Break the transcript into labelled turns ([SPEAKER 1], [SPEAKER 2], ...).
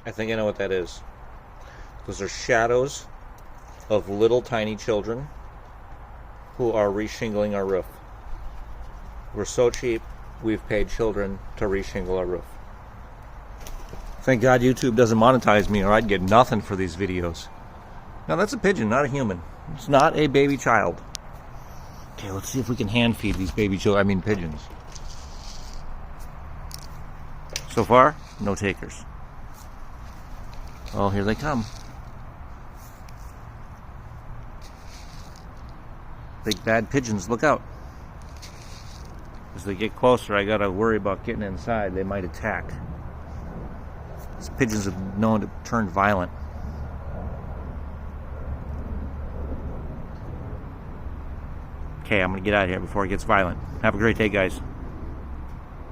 [SPEAKER 1] I think I know what that is. Those are shadows of little tiny children who are reshingling our roof. We're so cheap, we've paid children to reshingle our roof. Thank God YouTube doesn't monetize me, or I'd get nothing for these videos. Now that's a pigeon, not a human. It's not a baby child. Okay, let's see if we can hand feed these pigeons. So far, no takers. Oh, here they come. Big bad pigeons, look out. As they get closer, I gotta worry about getting inside. They might attack. These pigeons are known to turn violent. Okay, I'm gonna get out of here before it gets violent. Have a great day, guys.